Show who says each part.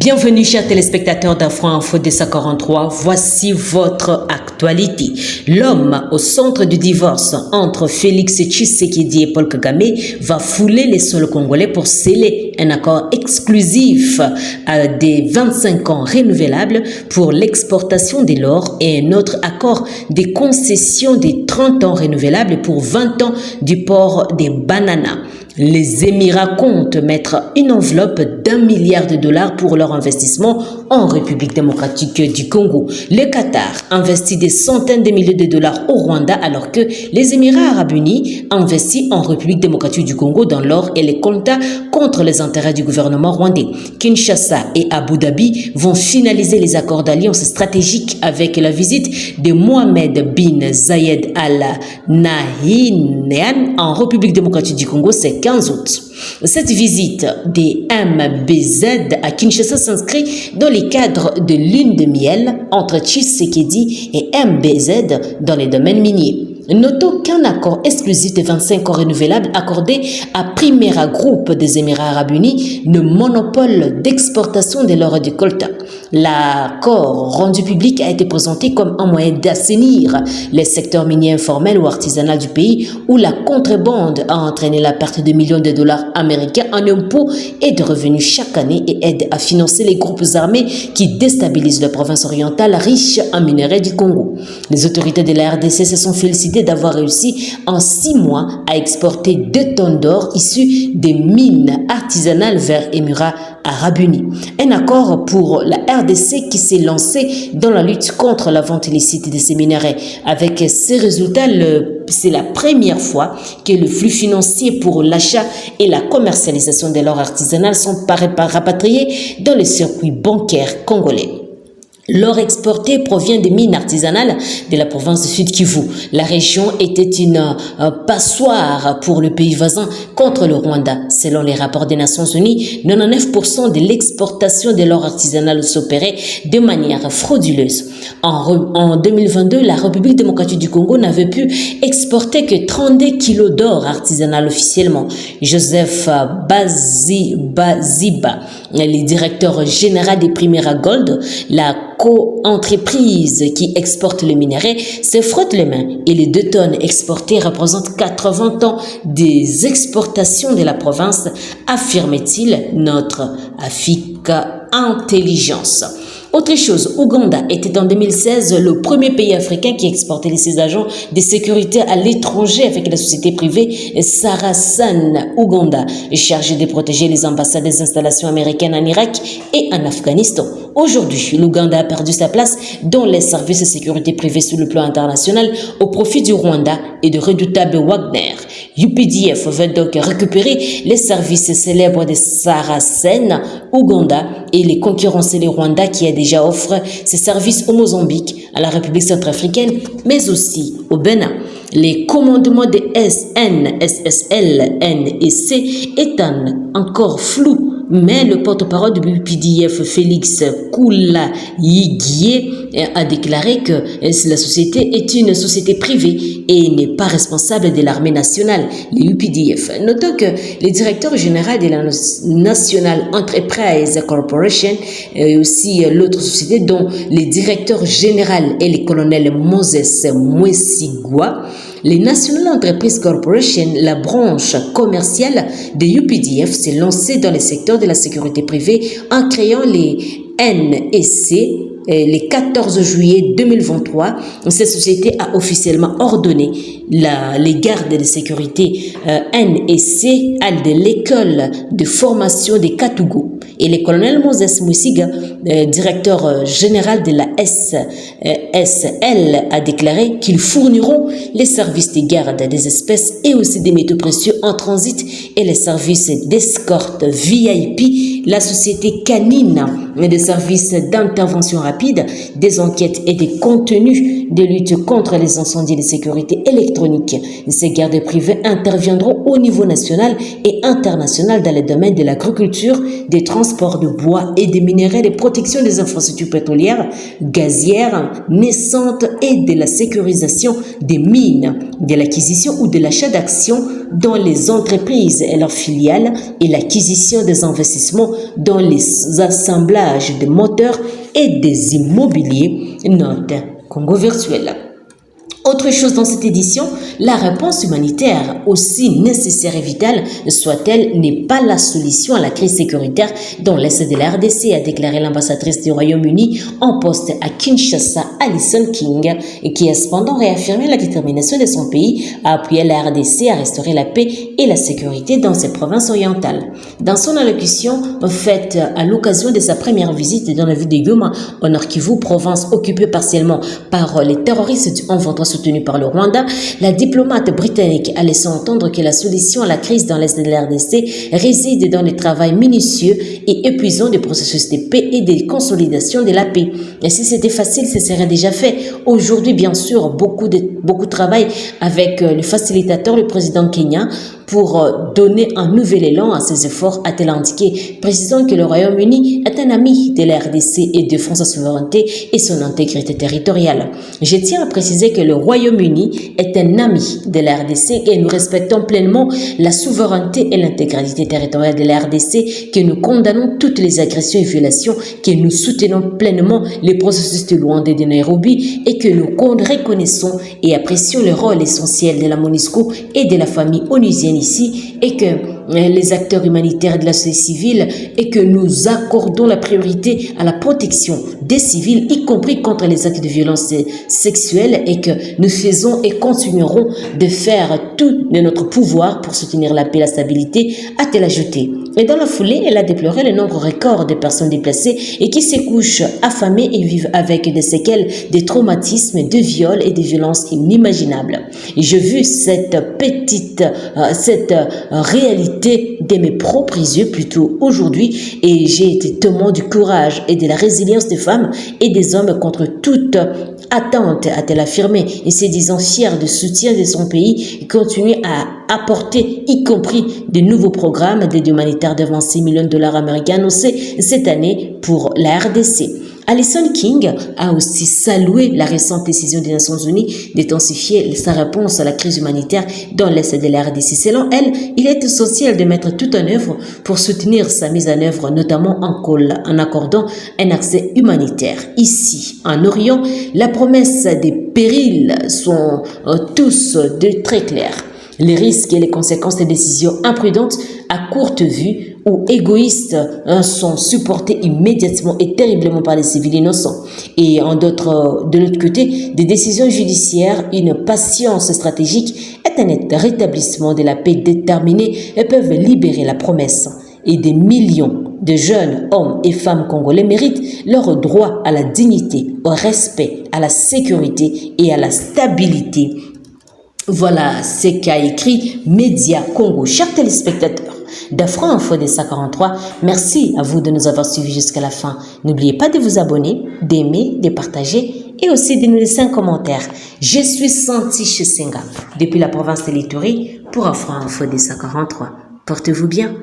Speaker 1: Bienvenue chers téléspectateurs d'Afro-Info 243, voici votre actualité. L'homme au centre du divorce entre Félix Tshisekedi et Paul Kagame va fouler les sols congolais pour sceller un accord exclusif des 25 ans renouvelables pour l'exportation de l'or et un autre accord des concessions des 30 ans renouvelables pour 20 ans du port des bananas. Les Émirats comptent mettre une enveloppe d'1 milliard de dollars pour leur investissement en République démocratique du Congo. Le Qatar investit des centaines de milliers de dollars au Rwanda alors que les Émirats arabes unis investissent en République démocratique du Congo dans l'or et les coltas contre les intérêts du gouvernement rwandais. Kinshasa et Abu Dhabi vont finaliser les accords d'alliance stratégique avec la visite de Mohamed bin Zayed Al Nahyan en République démocratique du Congo, c'est 15 août. Cette visite des MBZ à Kinshasa s'inscrit dans les cadres de lune de miel entre Tshisekedi et MBZ dans les domaines miniers. Notons qu'un accord exclusif de 25 ans renouvelable accordé à Primera Group des Émirats arabes unis ne monopole d'exportation de l'or et du coltan. L'accord rendu public a été présenté comme un moyen d'assainir les secteurs miniers informels ou artisanaux du pays où la contrebande a entraîné la perte de millions de dollars américains en impôts et de revenus chaque année et aide à financer les groupes armés qui déstabilisent la province orientale riche en minerais du Congo. Les autorités de la RDC se sont félicitées d'avoir réussi en 6 mois à exporter 2 tonnes d'or issues des mines artisanales vers Émirats arabes unis. Un accord pour la RDC qui s'est lancé dans la lutte contre la vente illicite de ces minerais. Avec ces résultats, c'est la première fois que le flux financier pour l'achat et la commercialisation de l'or artisanal sont rapatriés dans le circuit bancaire congolais. L'or exporté provient des mines artisanales de la province du Sud Kivu. La région était une passoire pour le pays voisin contre le Rwanda. Selon les rapports des Nations Unies, 99% de l'exportation de l'or artisanal s'opérait de manière frauduleuse. En 2022, la République démocratique du Congo n'avait pu exporter que 32 kilos d'or artisanal officiellement. Joseph Baziba, le directeur général des Primera Gold, la co-entreprise qui exporte le minerai, se frotte les mains et les 2 tonnes exportées représentent 80 ans des exportations de la province, affirme-t-il notre Africa Intelligence. Autre chose, Ouganda était en 2016 le premier pays africain qui exportait ses agents de sécurité à l'étranger avec la société privée Sarasan Ouganda, chargée de protéger les ambassades des installations américaines en Irak et en Afghanistan. Aujourd'hui, l'Ouganda a perdu sa place dans les services de sécurité privés sur le plan international au profit du Rwanda et de redoutables Wagner. UPDF veut donc récupérer les services célèbres de Sarasen Ouganda et les concurrencer les Rwanda qui a déjà offre ses services au Mozambique, à la République centrafricaine, mais aussi au Bénin. Les commandements des SNSSL, NEC étant encore flous, mais le porte-parole du UPDF, Félix Koulayigie, a déclaré que la société est une société privée et n'est pas responsable de l'armée nationale, les UPDF. Notons que le directeur général de la National Enterprise Corporation et aussi l'autre société dont le directeur général est le colonel Moses Mwesigwa, les National Enterprise Corporation, la branche commerciale de UPDF, s'est lancée dans le secteur de la sécurité privée en créant les NEC. Le 14 juillet 2023, cette société a officiellement ordonné les gardes de sécurité NEC à de l'école de formation de Katougou. Et le colonel Moses Mwesigwa, directeur général de la SSL, a déclaré qu'ils fourniront les services de garde des espèces et aussi des métaux précieux en transit et les services d'escorte VIP, la société canine des services d'intervention rapide, des enquêtes et des contenus de lutte contre les incendies de sécurité électronique électronique. Ces gardes privés interviendront au niveau national et international dans les domaines de l'agriculture, des transports de bois et des minerais, de protection des infrastructures pétrolières, gazières, naissantes et de la sécurisation des mines, de l'acquisition ou de l'achat d'actions dans les entreprises et leurs filiales et l'acquisition des investissements dans les assemblages de moteurs et des immobiliers. Note Congo virtuel. Autre chose dans cette édition, la réponse humanitaire, aussi nécessaire et vitale soit-elle, n'est pas la solution à la crise sécuritaire dans l'Est de la RDC, a déclaré l'ambassadrice du Royaume-Uni en poste à Kinshasa, Alison King, et qui a cependant réaffirmé la détermination de son pays à appuyer la RDC à restaurer la paix et la sécurité dans ses provinces orientales. Dans son allocution faite à l'occasion de sa première visite dans la ville de Goma, au Nord Kivu, province occupée partiellement par les terroristes du 11-23 soutenus par le Rwanda, la diplomate britannique a laissé entendre que la solution à la crise dans l'Est de la RDC réside dans le travail minutieux et épuisant des processus de paix et de consolidation de la paix. Et si c'était facile, ce serait déjà fait. Aujourd'hui, bien sûr, beaucoup de travail avec le facilitateur, le président Kenya, pour donner un nouvel élan à ses efforts, a-t-elle indiqué, précisant que le Royaume-Uni est un ami de la RDC et défend sa souveraineté et son intégrité territoriale. Je tiens à préciser que le Royaume-Uni est un ami de la RDC et nous respectons pleinement la souveraineté et l'intégralité territoriale de la RDC, que nous condamnons toutes les agressions et violations, que nous soutenons pleinement les processus de Luanda et de Nairobi et que nous reconnaissons et apprécions le rôle essentiel de la MONUSCO et de la famille onusienne ici, et que les acteurs humanitaires de la société civile, et que nous accordons la priorité à la protection des civils, y compris contre les actes de violence sexuelle, et que nous faisons et continuerons de faire tout de notre pouvoir pour soutenir la paix et la stabilité, a-t-elle ajouté. Et dans la foulée, elle a déploré le nombre record de personnes déplacées et qui se couchent affamées et vivent avec des séquelles, des traumatismes, de viols et des violences inimaginables. Et j'ai vu cette réalité de mes propres yeux plutôt aujourd'hui, et j'ai été témoin du courage et de la résilience des femmes et des hommes contre toute attente, a-t-elle affirmé, et se disant fière du soutien de son pays, et continue à apporter, y compris de nouveaux programmes d'aide humanitaire de 26 millions de dollars américains annoncés cette année pour la RDC. Alison King a aussi salué la récente décision des Nations Unies d'intensifier sa réponse à la crise humanitaire dans l'Est de la RDC. Selon elle, il est essentiel de mettre tout en œuvre pour soutenir sa mise en œuvre, notamment en accordant un accès humanitaire. Ici, en Orient, la promesse des périls sont tous très clairs. Les risques et les conséquences des décisions imprudentes à courte vue ou égoïstes sont supportés immédiatement et terriblement par les civils innocents. Et de l'autre côté, des décisions judiciaires, une patience stratégique et un rétablissement de la paix déterminée peuvent libérer la promesse. Et des millions de jeunes hommes et femmes congolais méritent leur droit à la dignité, au respect, à la sécurité et à la stabilité. Voilà ce qu'a écrit Média Congo. Chers téléspectateurs d'Afro Info des 143, merci à vous de nous avoir suivis jusqu'à la fin. N'oubliez pas de vous abonner, d'aimer, de partager et aussi de nous laisser un commentaire. Je suis Santi Chesenga depuis la province de l'Ituri pour Afro Info des 143. Portez-vous bien.